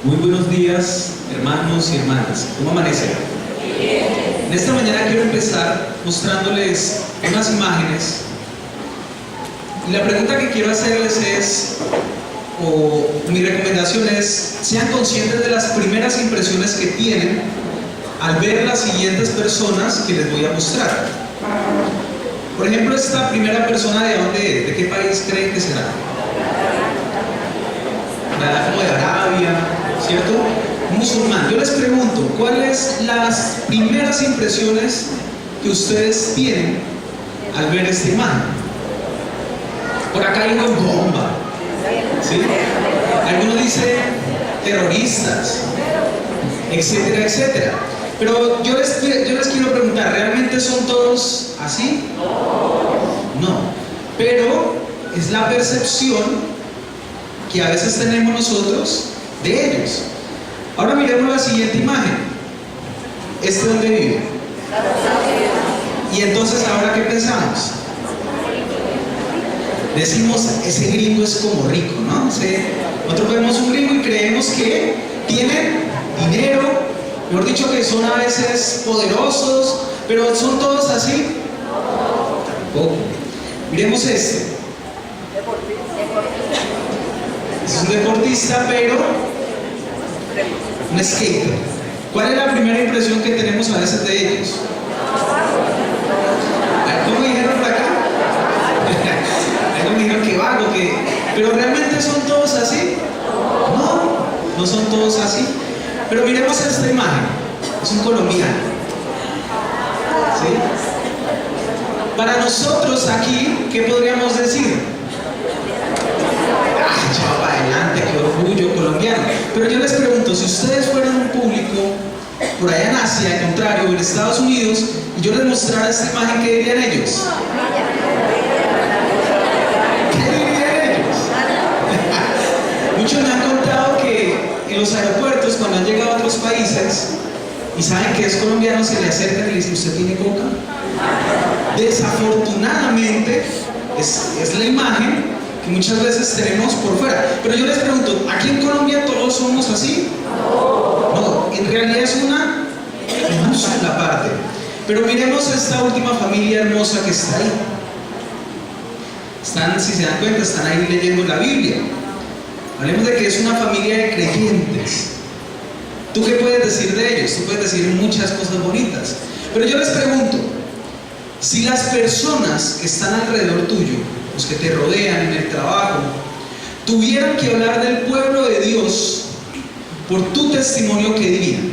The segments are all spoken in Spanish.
Muy buenos días, hermanos y hermanas. ¿Cómo amanecen? En esta mañana quiero empezar mostrándoles unas imágenes. Y la pregunta que quiero hacerles es, o mi recomendación es, sean conscientes de las primeras impresiones que tienen al ver las siguientes personas que les voy a mostrar. Por ejemplo, esta primera persona, ¿de dónde es? ¿De qué país creen que será? Como de Arabia, ¿cierto? Musulmán. Yo les pregunto, ¿cuáles las primeras impresiones que ustedes tienen al ver esta imagen? Por acá hay una bomba, ¿sí? Algunos dicen terroristas, etcétera, etcétera. Pero yo les quiero preguntar, ¿realmente son todos así? No. Pero es la percepción que a veces tenemos nosotros de ellos. Ahora miremos la siguiente imagen. ¿Este dónde vive? Y entonces, ¿ahora qué pensamos? Decimos, ese gringo es como rico, ¿no? Nosotros vemos un gringo y creemos que tienen dinero, mejor dicho, que son a veces poderosos, pero ¿son todos así? Tampoco. Miremos este. Es un deportista, pero un skater. ¿Cuál es la primera impresión que tenemos a veces de ellos? ¿Cómo dijeron por acá? Algunos dijeron que vago, pero ¿realmente son todos así? No, no son todos así. Pero miremos esta imagen. Es un colombiano. ¿Sí? Para nosotros aquí, ¿qué podríamos decir? Echado para adelante, qué orgullo colombiano. Pero yo les pregunto, si ustedes fueran un público por allá en Asia, al contrario, en Estados Unidos, y yo les mostrara esta imagen, ¿qué dirían ellos? ¿Qué dirían ellos? Muchos me han contado que en los aeropuertos, cuando han llegado a otros países y saben que es colombiano, se le acercan y le dicen, ¿usted tiene coca? Desafortunadamente es la imagen que muchas veces tenemos por fuera. Pero yo les pregunto, ¿aquí en Colombia todos somos así? No, en realidad es una minúscula parte. Pero miremos esta última familia hermosa que está ahí. Están, si se dan cuenta, están ahí leyendo la Biblia. Hablemos de que es una familia de creyentes. ¿Tú qué puedes decir de ellos? Tú puedes decir muchas cosas bonitas. Pero yo les pregunto, si las personas que están alrededor tuyo, los que te rodean en el trabajo, tuvieran que hablar del pueblo de Dios por tu testimonio, ¿qué dirían?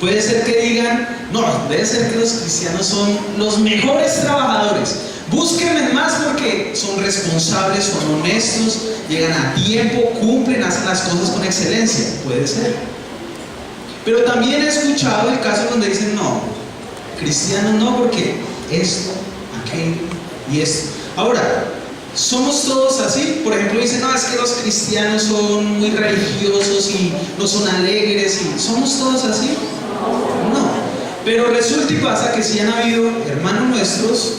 Puede ser que digan, no, debe ser que los cristianos son los mejores trabajadores. Búsquenme más porque son responsables, son honestos, llegan a tiempo, cumplen, hacen las cosas con excelencia. Puede ser. Pero también he escuchado el caso donde dicen, no, cristianos no, porque esto, aquello y esto. Ahora, ¿somos todos así? Por ejemplo, dicen, no, es que los cristianos son muy religiosos y no son alegres. ¿Somos todos así? No. Pero resulta y pasa que sí han habido hermanos nuestros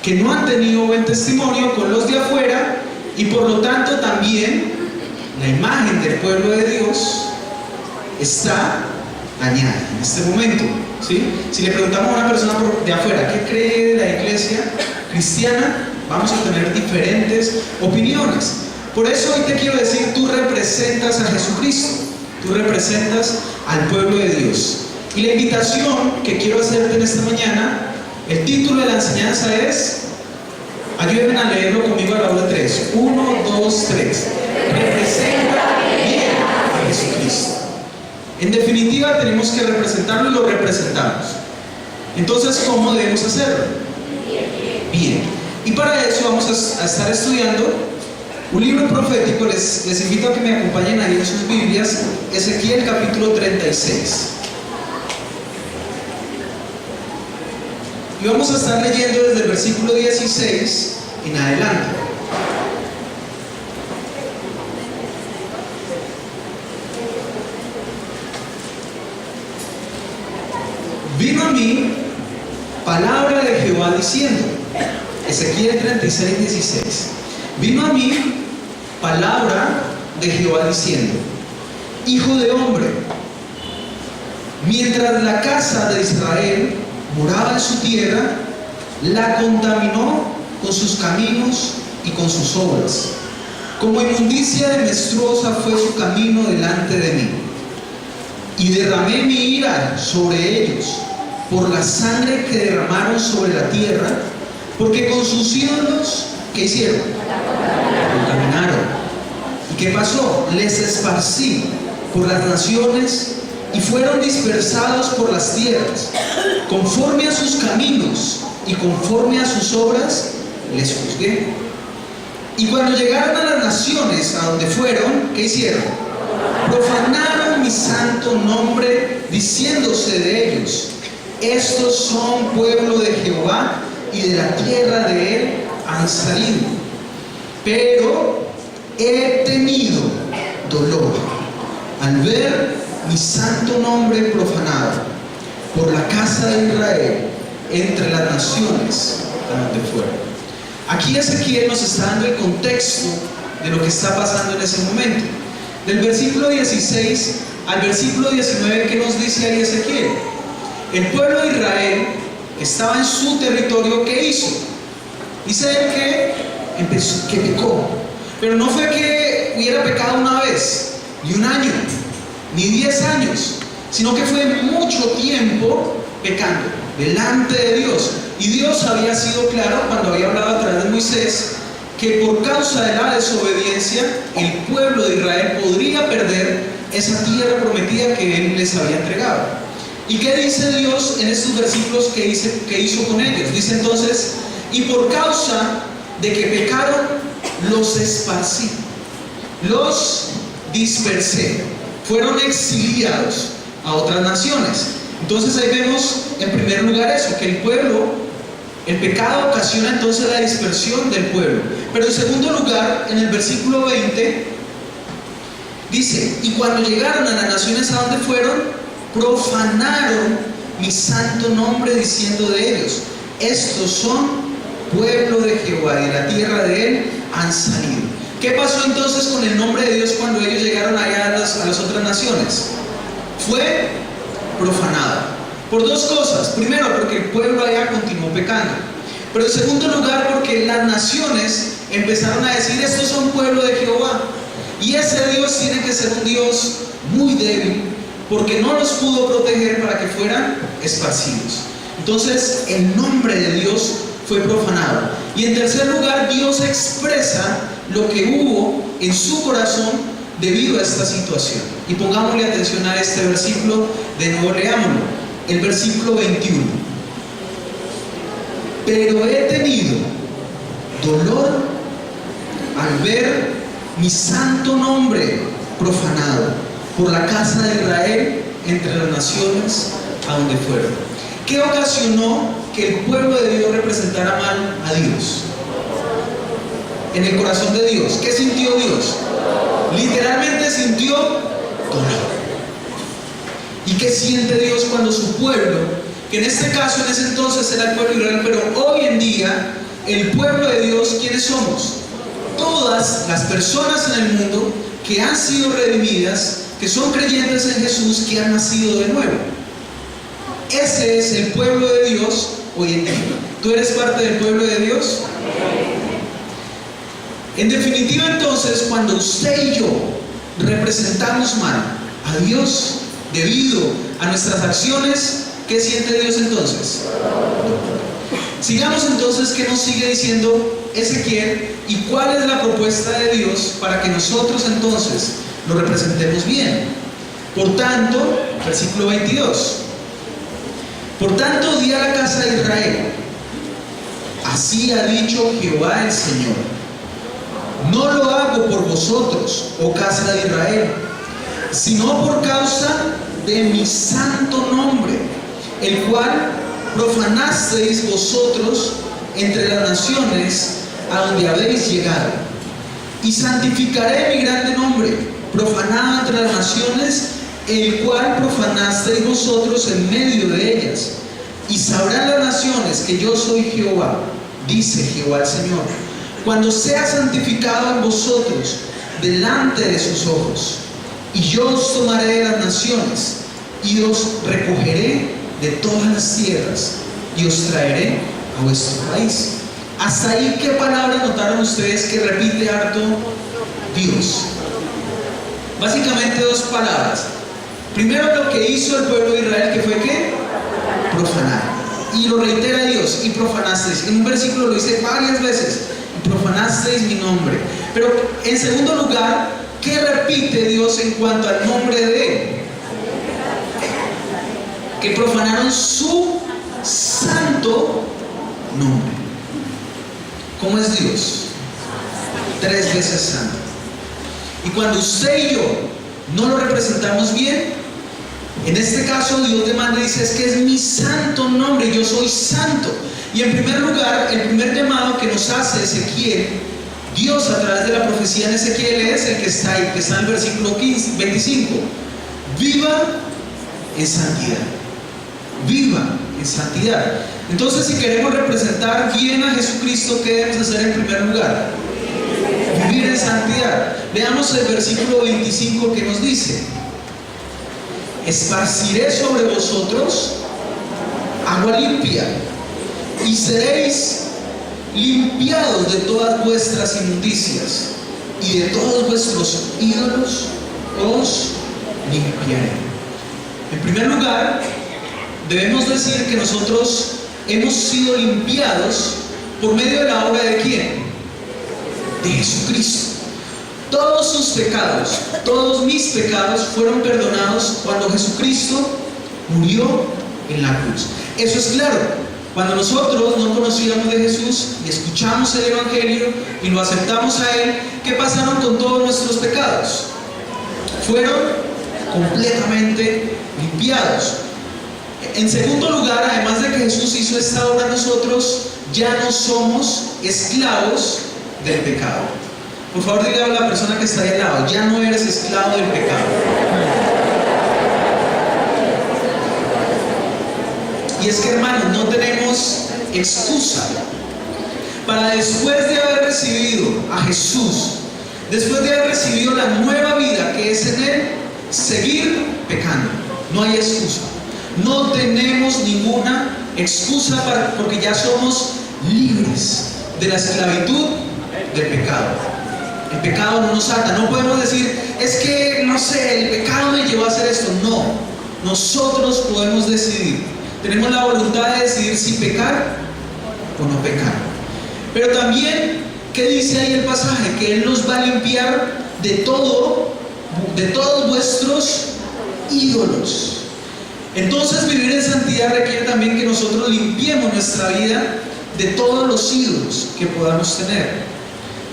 que no han tenido buen testimonio con los de afuera y por lo tanto también la imagen del pueblo de Dios está dañada en este momento, ¿sí? Si le preguntamos a una persona de afuera ¿qué cree de la iglesia cristiana? Vamos a tener diferentes opiniones. Por eso hoy te quiero decir, tú representas a Jesucristo, tú representas al pueblo de Dios. Y la invitación que quiero hacerte en esta mañana, el título de la enseñanza es, ayúdenme a leerlo conmigo a la hora 3. 1, 2, 3. Representa bien a Jesucristo. En definitiva, tenemos que representarlo y lo representamos. Entonces, ¿cómo debemos hacerlo? Bien. Y para eso vamos a estar estudiando un libro profético. Les invito a que me acompañen ahí en sus Biblias, Ezequiel capítulo 36. Y vamos a estar leyendo desde el versículo 16 en adelante. Vino a mí palabra de Jehová diciendo, Ezequiel 36, 16. Vino a mí palabra de Jehová diciendo: Hijo de hombre, mientras la casa de Israel moraba en su tierra, la contaminó con sus caminos y con sus obras. Como inmundicia de menstruosa fue su camino delante de mí. Y derramé mi ira sobre ellos por la sangre que derramaron sobre la tierra, porque con sus ídolos, ¿qué hicieron? Contaminaron. ¿Y qué pasó? Les esparcí por las naciones y fueron dispersados por las tierras. Conforme a sus caminos y conforme a sus obras les juzgué. Y cuando llegaron a las naciones a donde fueron, ¿qué hicieron? Profanaron mi santo nombre, diciéndose de ellos: estos son pueblo de Jehová, y de la tierra de él han salido. Pero he tenido dolor al ver mi santo nombre profanado por la casa de Israel entre las naciones a donde fueron. Aquí Ezequiel nos está dando el contexto de lo que está pasando en ese momento. Del versículo 16 al versículo 19, ¿qué nos dice ahí Ezequiel? El pueblo de Israel estaba en su territorio. ¿Qué hizo? Dice él que pecó. Pero no fue que hubiera pecado una vez, ni un año, ni 10 años, sino que fue mucho tiempo pecando delante de Dios. Y Dios había sido claro cuando había hablado a través de Moisés que por causa de la desobediencia el pueblo de Israel podría perder esa tierra prometida que Él les había entregado. ¿Y qué dice Dios en estos versículos que hizo con ellos? Dice entonces: y por causa de que pecaron, los esparcí, los dispersé, fueron exiliados a otras naciones. Entonces ahí vemos en primer lugar eso, que el pecado ocasiona entonces la dispersión del pueblo. Pero en segundo lugar, en el versículo 20, dice: y cuando llegaron a las naciones a donde fueron, profanaron mi santo nombre, diciendo de ellos: estos son pueblo de Jehová, y de la tierra de él han salido. ¿Qué pasó entonces con el nombre de Dios cuando ellos llegaron allá a las otras naciones? Fue profanado por dos cosas. Primero, porque el pueblo allá continuó pecando. Pero en segundo lugar, porque las naciones empezaron a decir: estos son pueblo de Jehová. Y ese Dios tiene que ser un Dios muy débil, porque no los pudo proteger para que fueran esparcidos. Entonces el nombre de Dios fue profanado. Y en tercer lugar, Dios expresa lo que hubo en su corazón debido a esta situación. Y pongámosle atención a este versículo, de nuevo leámoslo, el versículo 21. Pero he tenido dolor al ver mi santo nombre profanado por la casa de Israel entre las naciones a donde fueron. ¿Qué ocasionó que el pueblo de Dios representara mal a Dios? En el corazón de Dios, ¿qué sintió Dios? Literalmente sintió dolor. ¿Y qué siente Dios cuando su pueblo, que en este caso, en ese entonces era el pueblo de Israel, pero hoy en día, el pueblo de Dios, ¿quiénes somos? Todas las personas en el mundo que han sido redimidas, que son creyentes en Jesús, que han nacido de nuevo. Ese es el pueblo de Dios hoy en día. ¿Tú eres parte del pueblo de Dios? En definitiva, entonces, cuando usted y yo representamos mal a Dios debido a nuestras acciones, ¿qué siente Dios entonces? Sigamos entonces, ¿qué nos sigue diciendo Ezequiel? ¿Y cuál es la propuesta de Dios para que nosotros entonces lo representemos bien? Por tanto, versículo 22. Por tanto, di a la casa de Israel: así ha dicho Jehová el Señor: no lo hago por vosotros, oh casa de Israel, sino por causa de mi santo nombre, el cual profanasteis vosotros entre las naciones a donde habéis llegado. Y santificaré mi grande nombre, profanado entre las naciones, el cual profanasteis vosotros en medio de ellas. Y sabrán las naciones que yo soy Jehová, dice Jehová el Señor, cuando sea santificado en vosotros delante de sus ojos. Y yo os tomaré de las naciones y os recogeré de todas las tierras y os traeré a vuestro país. Hasta ahí, ¿qué palabra notaron ustedes que repite harto Dios? Básicamente dos palabras. Primero, lo que hizo el pueblo de Israel, que fue ¿qué? Profanar. Y lo reitera Dios: y profanasteis. En un versículo lo dice varias veces: y profanasteis mi nombre. Pero en segundo lugar, ¿qué repite Dios en cuanto al nombre de Él? Que profanaron su santo nombre. ¿Cómo es Dios? 3 veces santo. Y cuando usted y yo no lo representamos bien, en este caso Dios demanda y dice: es que es mi santo nombre, yo soy santo. Y en primer lugar, el primer llamado que nos hace Ezequiel, Dios a través de la profecía en Ezequiel, es el que está ahí, que está en el versículo 25: viva en santidad. Viva en santidad. Entonces, si queremos representar bien a Jesucristo, ¿qué debemos hacer en primer lugar? Vivir en santidad. Veamos el versículo 25 que nos dice: esparciré sobre vosotros agua limpia y seréis limpiados de todas vuestras inmundicias, y de todos vuestros ídolos os limpiaré. En primer lugar, debemos decir que nosotros hemos sido limpiados por medio de la obra de ¿quién? De Jesucristo. Todos sus pecados, todos mis pecados fueron perdonados cuando Jesucristo murió en la cruz. Eso es claro. Cuando nosotros no conocíamos de Jesús y escuchamos el Evangelio y lo aceptamos a Él, ¿qué pasaron con todos nuestros pecados? Fueron completamente limpiados. En segundo lugar, además de que Jesús hizo esta obra en nosotros, ya no somos esclavos del pecado. Por favor, dígale a la persona que está ahí al lado: ya no eres esclavo del pecado. Y es que, hermanos, no tenemos excusa para, después de haber recibido a Jesús, después de haber recibido la nueva vida que es en Él, seguir pecando. No hay excusa. No tenemos ninguna excusa porque ya somos libres de la esclavitud del pecado. El pecado no nos ata. No podemos decir: es que, no sé, el pecado me llevó a hacer esto. No. Nosotros podemos decidir. Tenemos la voluntad de decidir si pecar o no pecar. Pero también, ¿qué dice ahí el pasaje? Que Él nos va a limpiar de todos vuestros ídolos. Entonces, vivir en santidad requiere también que nosotros limpiemos nuestra vida de todos los ídolos que podamos tener.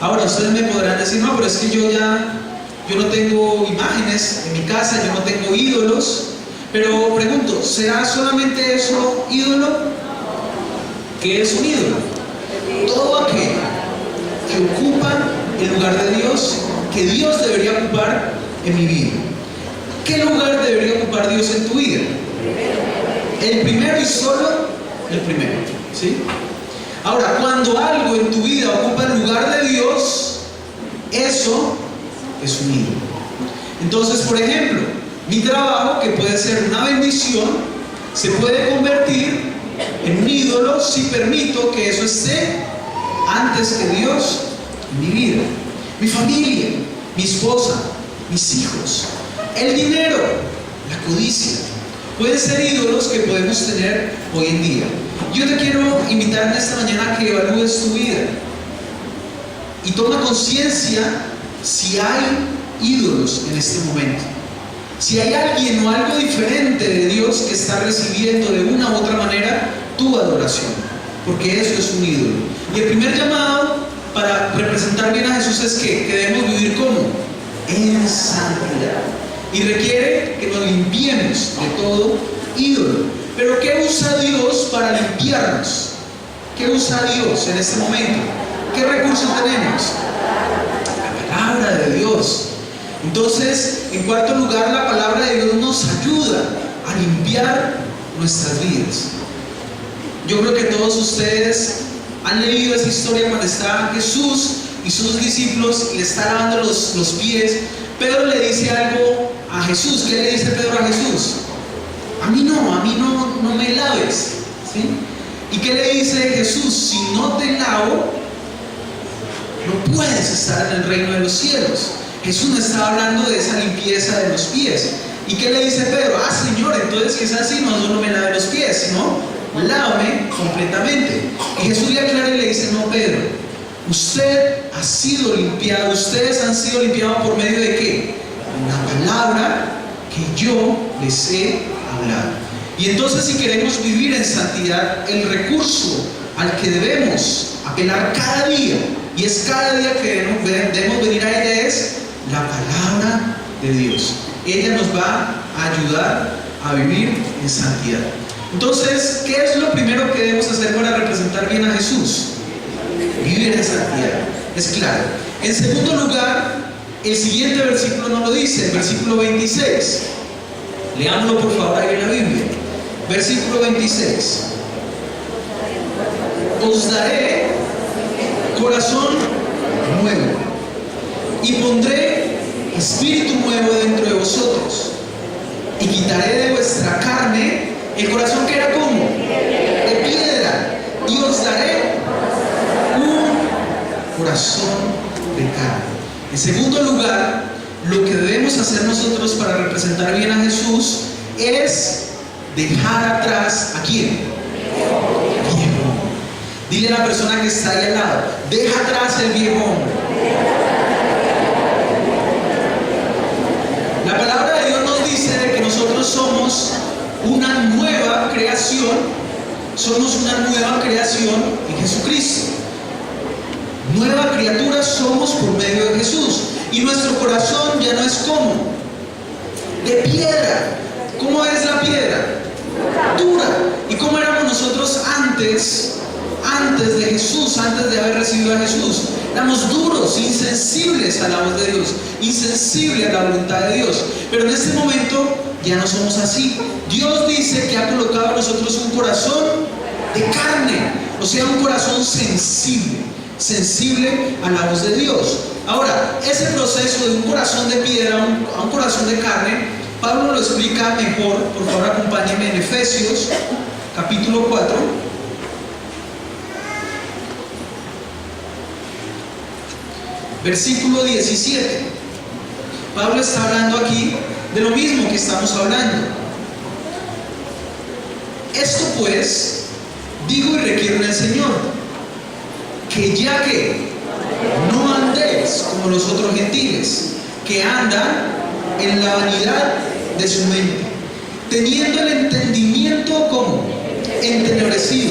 Ahora, ustedes me podrán decir: no, pero es que yo no tengo imágenes en mi casa, yo no tengo ídolos. Pero pregunto, ¿será solamente eso ídolo? ¿Qué es un ídolo? Todo aquel que ocupa el lugar de Dios, que Dios debería ocupar en mi vida. ¿Qué lugar debería ocupar Dios en tu vida? El primero y solo el primero, ¿sí? Ahora, cuando algo en tu vida ocupa el lugar de Dios, eso es un ídolo. Entonces, por ejemplo, mi trabajo, que puede ser una bendición, se puede convertir en un ídolo si permito que eso esté antes que Dios en mi vida. Mi familia, mi esposa, mis hijos, el dinero, la codicia, pueden ser ídolos que podemos tener hoy en día. Yo te quiero invitar en esta mañana a que evalúes tu vida y toma conciencia si hay ídolos en este momento. Si hay alguien o algo diferente de Dios que está recibiendo de una u otra manera tu adoración, porque eso es un ídolo. Y el primer llamado para representar bien a Jesús es que debemos vivir como en santidad, y requiere que nos limpiemos de todo ídolo. Pero ¿qué usa Dios para limpiarnos? ¿Qué usa Dios en este momento? ¿Qué recursos tenemos? La palabra de Dios. Entonces, en cuarto lugar, la palabra de Dios nos ayuda a limpiar nuestras vidas. Yo creo que todos ustedes han leído esa historia cuando estaba Jesús y sus discípulos le está lavando los pies, Pedro le dice algo a Jesús. ¿Qué le dice Pedro a Jesús? A mí no me laves, ¿sí? ¿Y qué le dice Jesús? Si no te lavo, no puedes estar en el reino de los cielos. Jesús no estaba hablando de esa limpieza de los pies. ¿Y qué le dice Pedro? Señor, entonces si es así, no solo me lave los pies, sino lávame completamente. Y Jesús le aclara y le dice: no, Pedro, usted ha sido limpiado, ustedes han sido limpiados por medio de ¿qué? Una palabra que yo les he hablado. Y entonces, si queremos vivir en santidad, el recurso al que debemos apelar cada día, y es cada día que debemos venir a ella, es la palabra de Dios. Ella nos va a ayudar a vivir en santidad. Entonces, ¿qué es lo primero que debemos hacer para representar bien a Jesús? Vivir en santidad. Es claro. En segundo lugar, el siguiente versículo nos lo dice, el versículo 26. Leámoslo por favor ahí en la Biblia. Versículo 26. Os daré corazón nuevo y pondré espíritu nuevo dentro de vosotros, y quitaré de vuestra carne el corazón que era como de piedra, y os daré un corazón de carne. En segundo lugar, lo que debemos hacer nosotros para representar bien a Jesús es dejar atrás ¿a quién? Viejo. Dile a la persona que está ahí al lado: deja atrás el viejo hombre. La palabra de Dios nos dice de que nosotros somos una nueva creación, en Jesucristo. Nueva criatura somos por medio de Jesús. Y nuestro corazón ya no es como de piedra. ¿Cómo es la piedra? Dura. ¿Y cómo éramos nosotros antes de Jesús, antes de haber recibido a Jesús? Éramos duros, insensibles a la voz de Dios, insensibles a la voluntad de Dios. Pero en este momento ya no somos así. Dios dice que ha colocado en nosotros un corazón de carne, o sea, un corazón sensible a la voz de Dios. Ahora, ese proceso de un corazón de piedra a un corazón de carne, Pablo lo explica mejor. Por favor, acompáñenme en Efesios capítulo 4. Versículo 17. Pablo está hablando aquí de lo mismo que estamos hablando. Esto pues digo y requiero en el Señor, que ya que no andéis como los otros gentiles, que andan en la vanidad de su mente, teniendo el entendimiento como entenebrecido,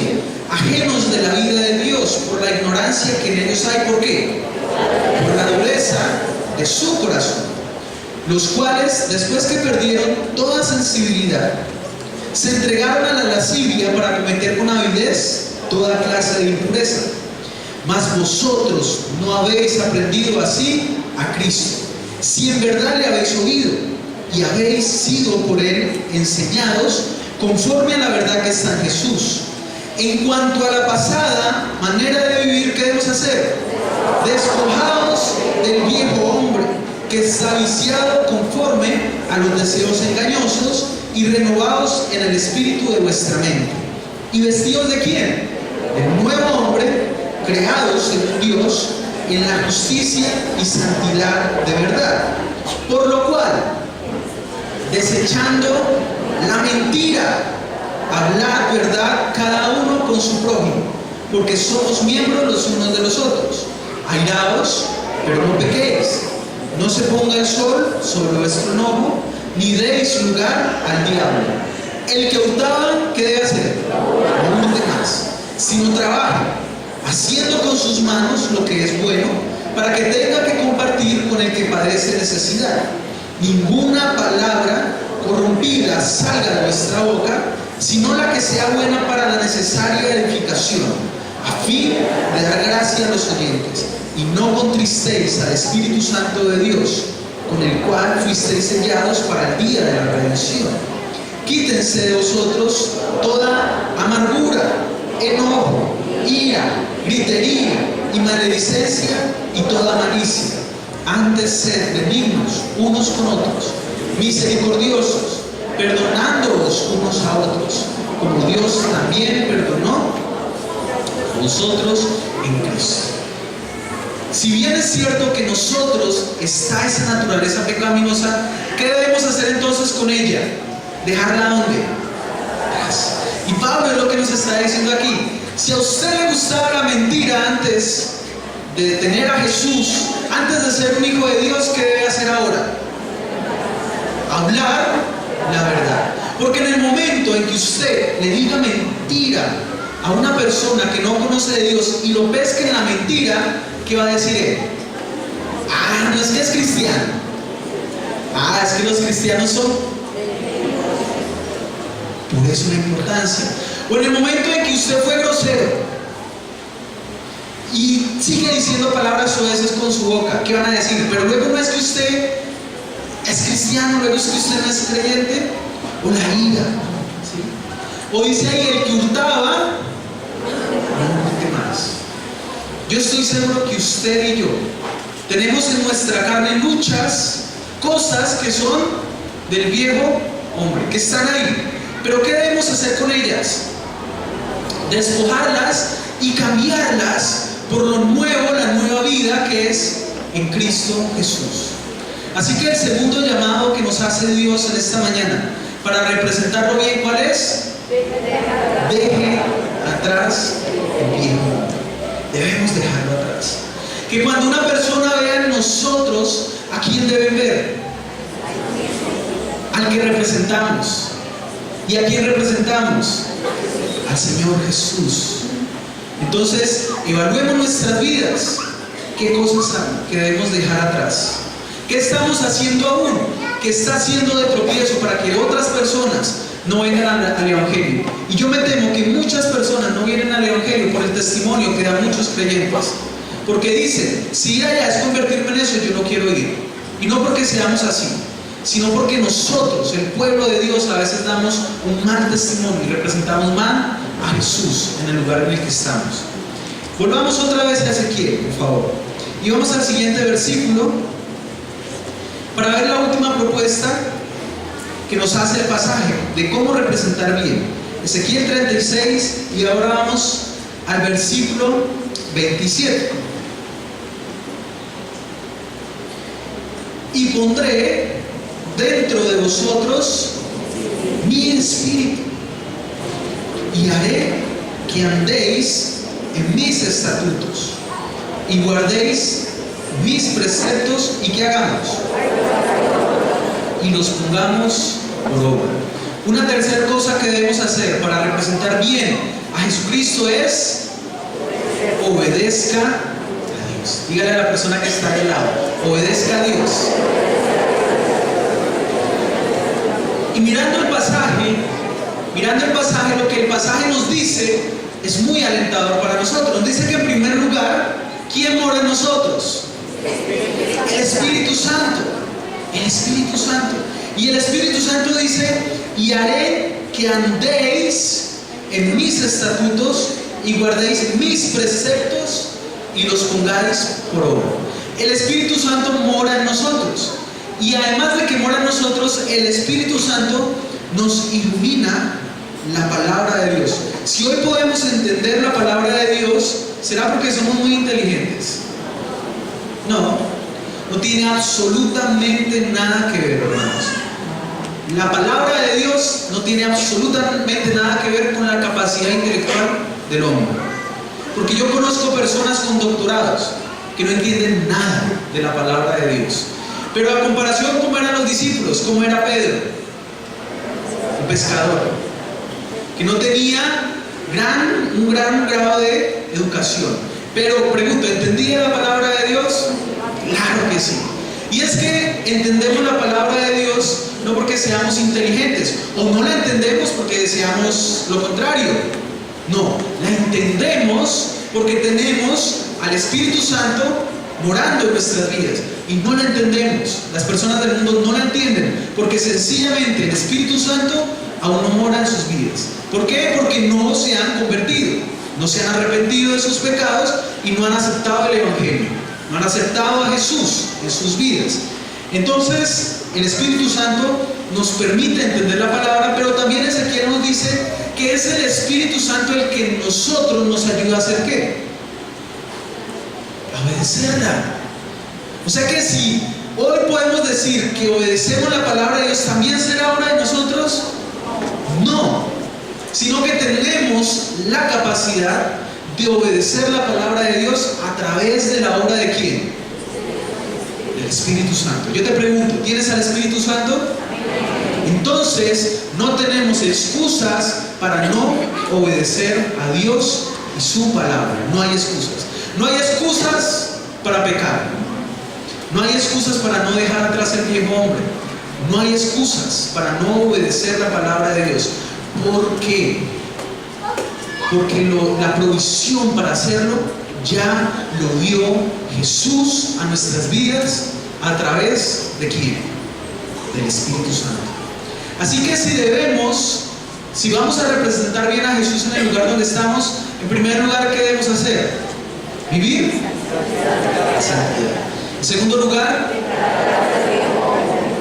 ajenos de la vida de Dios por la ignorancia que en ellos hay. ¿Por qué? Por la dureza de su corazón, los cuales, después que perdieron toda sensibilidad, se entregaron a la lascivia para cometer con avidez toda clase de impureza. Mas vosotros no habéis aprendido así a Cristo, si en verdad le habéis oído y habéis sido por él enseñados conforme a la verdad que está en Jesús. En cuanto a la pasada manera de vivir, ¿qué debemos hacer? Despojados del viejo hombre que está viciado conforme a los deseos engañosos, y renovados en el espíritu de vuestra mente. ¿Y vestidos de quién? Del nuevo hombre, creados según Dios en la justicia y santidad de verdad. Por lo cual, desechando la mentira, hablad verdad cada uno con su prójimo, porque somos miembros los unos de los otros. Airaos, pero no pequéis. No se ponga el sol sobre vuestro enojo, ni deis lugar al diablo. El que hurtaba, ¿qué debe hacer? No hurte más, sino trabaje, haciendo con sus manos lo que es bueno, para que tenga que compartir con el que padece necesidad. Ninguna palabra corrompida salga de vuestra boca, sino la que sea buena para la necesaria edificación, a fin de dar gracia a los oyentes. Y no contristéis al Espíritu Santo de Dios, con el cual fuisteis sellados para el día de la redención. Quítense de vosotros toda amargura, enojo, ira, gritería y maledicencia y toda malicia. Antes sed benignos unos con otros, misericordiosos, perdonándoos unos a otros, como Dios también perdonó a vosotros en Cristo. Si bien es cierto que en nosotros está esa naturaleza pecaminosa, ¿qué debemos hacer entonces con ella? ¿Dejarla dónde? Atrás. Y Pablo es lo que nos está diciendo aquí. Si a usted le gustaba la mentira antes de tener a Jesús, antes de ser un hijo de Dios, ¿qué debe hacer ahora? Hablar la verdad. Porque en el momento en que usted le diga mentira a una persona que no conoce de Dios y lo pesque en la mentira, ¿qué va a decir él? Ah, no es que es cristiano. Ah, es que los cristianos son. Por eso la importancia. O en el momento en que usted fue grosero y sigue diciendo palabras soeces con su boca, ¿qué van a decir? Pero luego no es que usted es cristiano, luego es que usted no es creyente. O la ira, ¿sí? O dice ahí, el que hurtaba, no hurte más. Yo estoy seguro que usted y yo tenemos en nuestra carne muchas cosas que son del viejo hombre, que están ahí. Pero ¿qué debemos hacer con ellas? Despojarlas y cambiarlas por lo nuevo, la nueva vida que es en Cristo Jesús. Así que el segundo llamado que nos hace Dios en esta mañana, para representarlo bien, ¿cuál es? Deje atrás el viejo. Debemos dejarlo atrás. Que cuando una persona vea en nosotros, ¿a quién deben ver? Al que representamos. ¿Y a quién representamos? Al Señor Jesús. Entonces, evaluemos nuestras vidas. ¿Qué cosas hay que debemos dejar atrás? ¿Qué estamos haciendo aún? ¿Qué está haciendo de tropiezo para que otras personas no vengan al Evangelio? Y yo me temo que muchas personas no vienen al Evangelio por el testimonio que dan muchos creyentes. Porque dicen, si ir allá es convertirme en eso, yo no quiero ir. Y no porque seamos así, sino porque nosotros, el pueblo de Dios, a veces damos un mal testimonio y representamos mal a Jesús en el lugar en el que estamos. Volvamos otra vez a Ezequiel, por favor. Y vamos al siguiente versículo para ver la última propuesta que nos hace el pasaje de cómo representar bien. Ezequiel 36, y ahora vamos al versículo 27. Y pondré dentro de vosotros mi espíritu, y haré que andéis en mis estatutos, y guardéis mis preceptos, y que hagamos, y los pongamos por obra. Una tercera cosa que debemos hacer para representar bien a Jesucristo es obedezca a Dios. Dígale a la persona que está al lado, obedezca a Dios. Y mirando el pasaje, lo que el pasaje nos dice es muy alentador para nosotros. Nos dice que en primer lugar, ¿quién mora en nosotros? El Espíritu Santo. El Espíritu Santo. Y el Espíritu Santo dice, y haré que andéis en mis estatutos y guardéis mis preceptos y los pongáis por obra. El Espíritu Santo mora en nosotros. Y además de que mora en nosotros, el Espíritu Santo nos ilumina la palabra de Dios. Si hoy podemos entender la palabra de Dios, ¿será porque somos muy inteligentes? No, no tiene absolutamente nada que ver, hermanos. La palabra de Dios no tiene absolutamente nada que ver con la capacidad intelectual del hombre. Porque yo conozco personas con doctorados que no entienden nada de la palabra de Dios. Pero a comparación, ¿cómo eran los discípulos? ¿Cómo era Pedro? Un pescador que no tenía un gran grado de educación. Pero pregunto, ¿entendía la palabra de Dios? Claro que sí. Y es que entendemos la palabra de Dios no porque seamos inteligentes, o no la entendemos porque deseamos lo contrario. No, la entendemos porque tenemos al Espíritu Santo morando en nuestras vidas. Y no la entendemos. Las personas del mundo no la entienden porque sencillamente el Espíritu Santo aún no mora en sus vidas. ¿Por qué? Porque no se han convertido. no se han arrepentido de sus pecados y no han aceptado el Evangelio, no han aceptado a Jesús en sus vidas. Entonces, el Espíritu Santo nos permite entender la palabra, pero también Ezequiel nos dice que es el Espíritu Santo el que en nosotros nos ayuda a hacer ¿qué? A obedecerla. O sea que si hoy podemos decir que obedecemos la palabra de Dios, ¿también será obra de nosotros? No, sino que tenemos la capacidad de obedecer la palabra de Dios a través de la obra de ¿quién? Del Espíritu Santo. Yo te pregunto, ¿tienes al Espíritu Santo? Entonces, no tenemos excusas para no obedecer a Dios y su palabra. No hay excusas. No hay excusas para pecar. No hay excusas para no dejar atrás el viejo hombre. No hay excusas para no obedecer la palabra de Dios. ¿Por qué? Porque la provisión para hacerlo ya lo dio Jesús a nuestras vidas a través de ¿quién? Del Espíritu Santo. Así que si vamos a representar bien a Jesús en el lugar donde estamos, en primer lugar, ¿qué debemos hacer? Vivir santidad. En segundo lugar,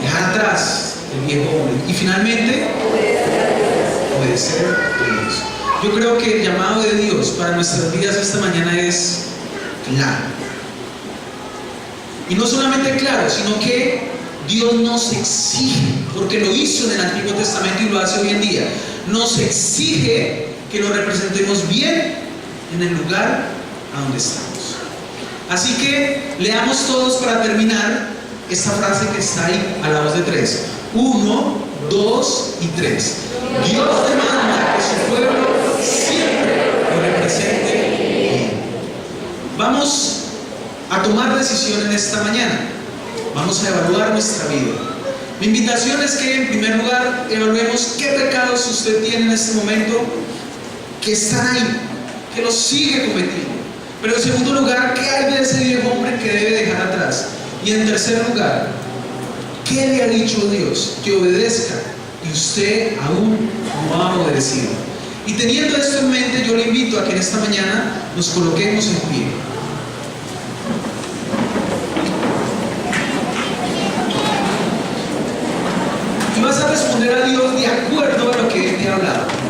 dejar atrás el viejo hombre. Y finalmente, obedecer a Dios. Yo creo que el llamado de Dios para nuestras vidas esta mañana es claro. Y no solamente claro, sino que Dios nos exige, porque lo hizo en el Antiguo Testamento y lo hace hoy en día, nos exige que lo representemos bien en el lugar a donde estamos. Así que leamos todos para terminar esta frase que está ahí a la voz de 3. 1, 2 y 3. Dios demanda que su pueblo siempre lo represente bien. Vamos a tomar decisión en esta mañana. Vamos a evaluar nuestra vida. Mi invitación es que en primer lugar evaluemos qué pecados usted tiene en este momento que están ahí, que los sigue cometiendo. Pero en segundo lugar, ¿qué hay de ese viejo hombre que debe dejar atrás? Y en tercer lugar, ¿qué le ha dicho Dios que obedezca y usted aún no ha obedecido? Y teniendo esto en mente, yo le invito a que en esta mañana nos coloquemos en pie. Y vas a responder a Dios de acuerdo a lo que Él te ha hablado.